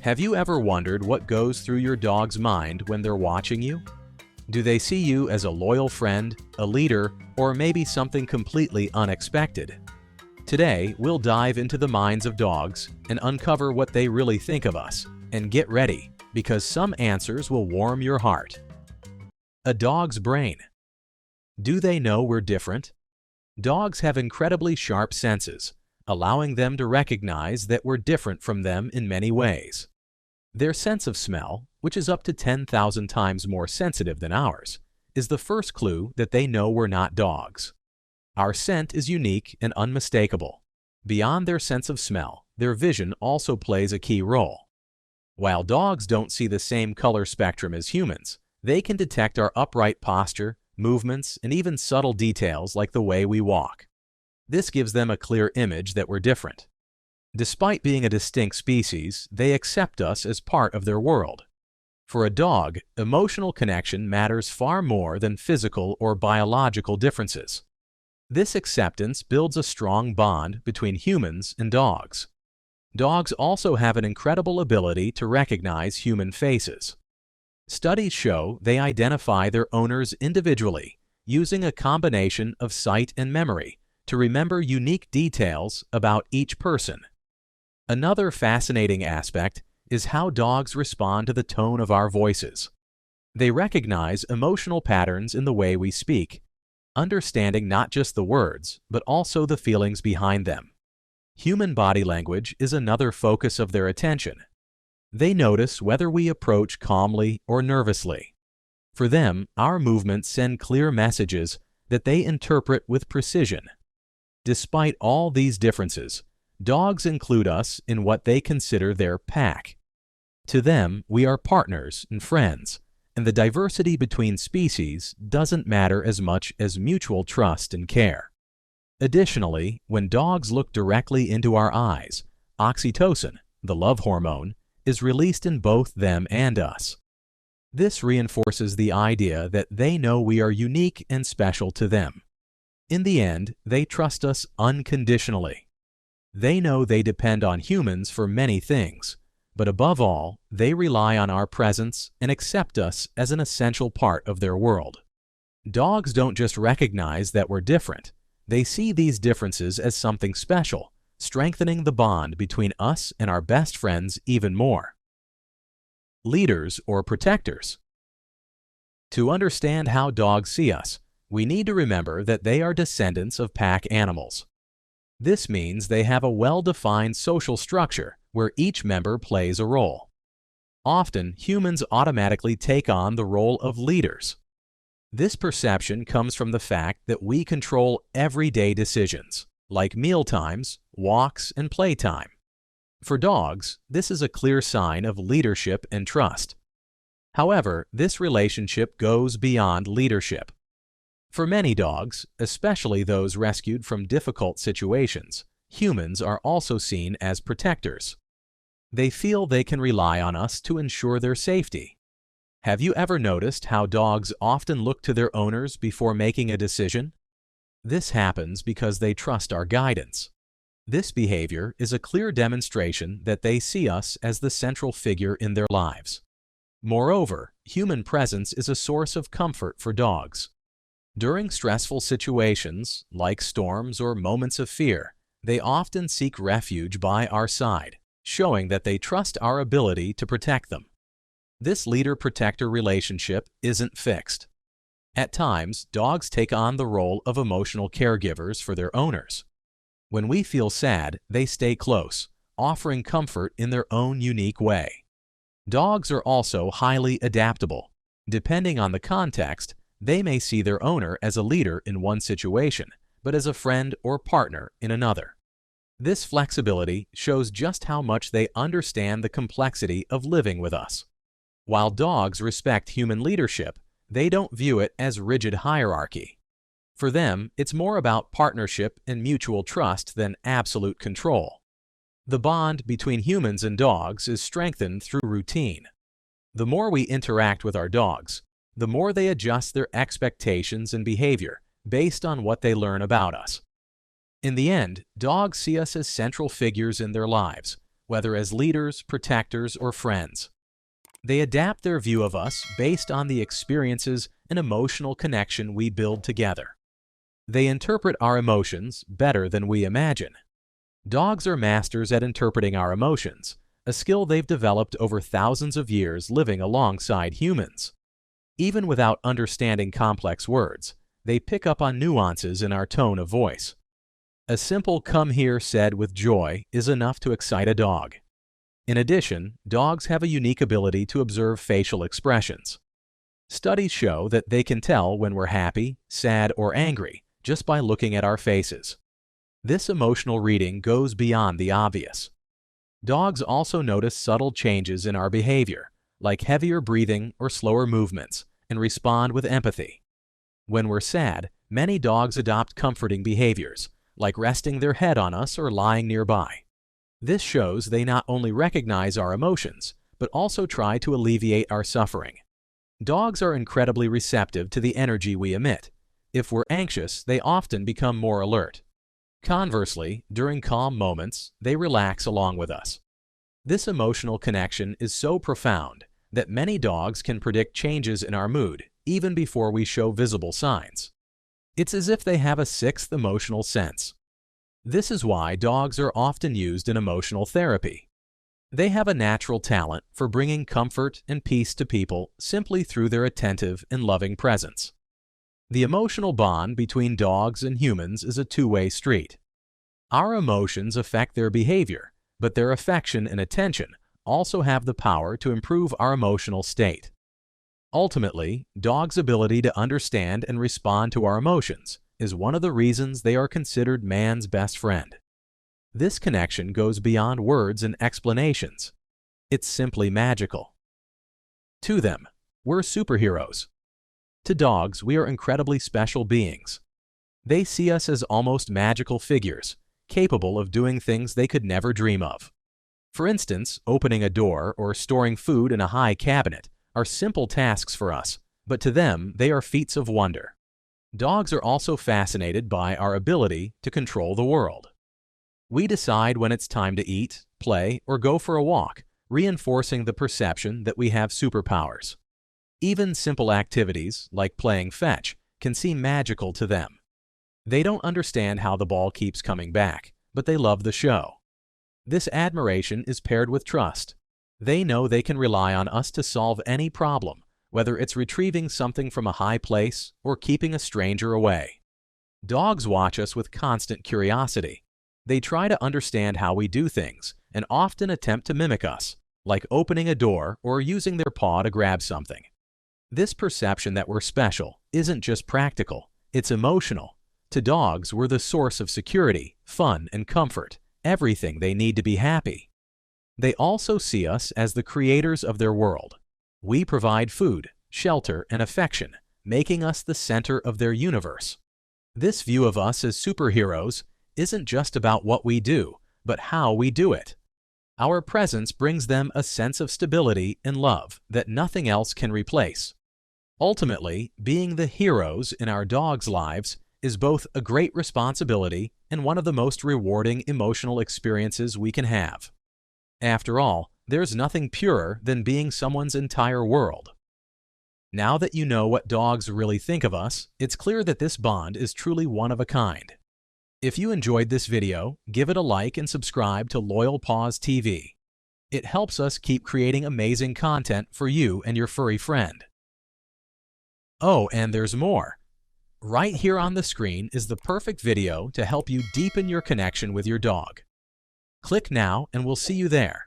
Have you ever wondered what goes through your dog's mind when they're watching you? Do they see you as a loyal friend, a leader, or maybe something completely unexpected? Today, we'll dive into the minds of dogs and uncover what they really think of us. And get ready, because some answers will warm your heart. A dog's brain. Do they know we're different? Dogs have incredibly sharp senses, allowing them to recognize that we're different from them in many ways. Their sense of smell, which is up to 10,000 times more sensitive than ours, is the first clue that they know we're not dogs. Our scent is unique and unmistakable. Beyond their sense of smell, their vision also plays a key role. While dogs don't see the same color spectrum as humans, they can detect our upright posture, movements, and even subtle details like the way we walk. This gives them a clear image that we're different. Despite being a distinct species, they accept us as part of their world. For a dog, emotional connection matters far more than physical or biological differences. This acceptance builds a strong bond between humans and dogs. Dogs also have an incredible ability to recognize human faces. Studies show they identify their owners individually, using a combination of sight and memory to remember unique details about each person. Another fascinating aspect is how dogs respond to the tone of our voices. They recognize emotional patterns in the way we speak, understanding not just the words, but also the feelings behind them. Human body language is another focus of their attention. They notice whether we approach calmly or nervously. For them, our movements send clear messages that they interpret with precision. Despite all these differences, dogs include us in what they consider their pack. To them, we are partners and friends, and the diversity between species doesn't matter as much as mutual trust and care. Additionally, when dogs look directly into our eyes, oxytocin, the love hormone, is released in both them and us. This reinforces the idea that they know we are unique and special to them. In the end, they trust us unconditionally. They know they depend on humans for many things, but above all, they rely on our presence and accept us as an essential part of their world. Dogs don't just recognize that we're different. They see these differences as something special, strengthening the bond between us and our best friends even more. Leaders or protectors. To understand how dogs see us, we need to remember that they are descendants of pack animals. This means they have a well-defined social structure where each member plays a role. Often, humans automatically take on the role of leaders. This perception comes from the fact that we control everyday decisions, like meal times, walks, and playtime. For dogs, this is a clear sign of leadership and trust. However, this relationship goes beyond leadership. For many dogs, especially those rescued from difficult situations, humans are also seen as protectors. They feel they can rely on us to ensure their safety. Have you ever noticed how dogs often look to their owners before making a decision? This happens because they trust our guidance. This behavior is a clear demonstration that they see us as the central figure in their lives. Moreover, human presence is a source of comfort for dogs. During stressful situations, like storms or moments of fear, they often seek refuge by our side, showing that they trust our ability to protect them. This leader-protector relationship isn't fixed. At times, dogs take on the role of emotional caregivers for their owners. When we feel sad, they stay close, offering comfort in their own unique way. Dogs are also highly adaptable. Depending on the context, they may see their owner as a leader in one situation, but as a friend or partner in another. This flexibility shows just how much they understand the complexity of living with us. While dogs respect human leadership, they don't view it as rigid hierarchy. For them, it's more about partnership and mutual trust than absolute control. The bond between humans and dogs is strengthened through routine. The more we interact with our dogs, the more they adjust their expectations and behavior based on what they learn about us. In the end, dogs see us as central figures in their lives, whether as leaders, protectors, or friends. They adapt their view of us based on the experiences and emotional connection we build together. They interpret our emotions better than we imagine. Dogs are masters at interpreting our emotions, a skill they've developed over thousands of years living alongside humans. Even without understanding complex words, they pick up on nuances in our tone of voice. A simple "come here" said with joy is enough to excite a dog. In addition, dogs have a unique ability to observe facial expressions. Studies show that they can tell when we're happy, sad, or angry just by looking at our faces. This emotional reading goes beyond the obvious. Dogs also notice subtle changes in our behavior, like heavier breathing or slower movements, and respond with empathy. When we're sad, many dogs adopt comforting behaviors, like resting their head on us or lying nearby. This shows they not only recognize our emotions, but also try to alleviate our suffering. Dogs are incredibly receptive to the energy we emit. If we're anxious, they often become more alert. Conversely, during calm moments, they relax along with us. This emotional connection is so profound that many dogs can predict changes in our mood even before we show visible signs. It's as if they have a sixth emotional sense. This is why dogs are often used in emotional therapy. They have a natural talent for bringing comfort and peace to people simply through their attentive and loving presence. The emotional bond between dogs and humans is a two-way street. Our emotions affect their behavior, but their affection and attention also have the power to improve our emotional state. Ultimately, dogs' ability to understand and respond to our emotions is one of the reasons they are considered man's best friend. This connection goes beyond words and explanations. It's simply magical. To them, we're superheroes. To dogs, we are incredibly special beings. They see us as almost magical figures, capable of doing things they could never dream of. For instance, opening a door or storing food in a high cabinet are simple tasks for us, but to them, they are feats of wonder. Dogs are also fascinated by our ability to control the world. We decide when it's time to eat, play, or go for a walk, reinforcing the perception that we have superpowers. Even simple activities, like playing fetch, can seem magical to them. They don't understand how the ball keeps coming back, but they love the show. This admiration is paired with trust. They know they can rely on us to solve any problem, whether it's retrieving something from a high place or keeping a stranger away. Dogs watch us with constant curiosity. They try to understand how we do things and often attempt to mimic us, like opening a door or using their paw to grab something. This perception that we're special isn't just practical, it's emotional. To dogs, we're the source of security, fun, and comfort, everything they need to be happy. They also see us as the creators of their world. We provide food, shelter, and affection, making us the center of their universe. This view of us as superheroes isn't just about what we do, but how we do it. Our presence brings them a sense of stability and love that nothing else can replace. Ultimately, being the heroes in our dogs' lives is both a great responsibility and one of the most rewarding emotional experiences we can have. After all, there's nothing purer than being someone's entire world. Now that you know what dogs really think of us, it's clear that this bond is truly one of a kind. If you enjoyed this video, give it a like and subscribe to Loyal Paws TV. It helps us keep creating amazing content for you and your furry friend. Oh, and there's more. Right here on the screen is the perfect video to help you deepen your connection with your dog. Click now and we'll see you there.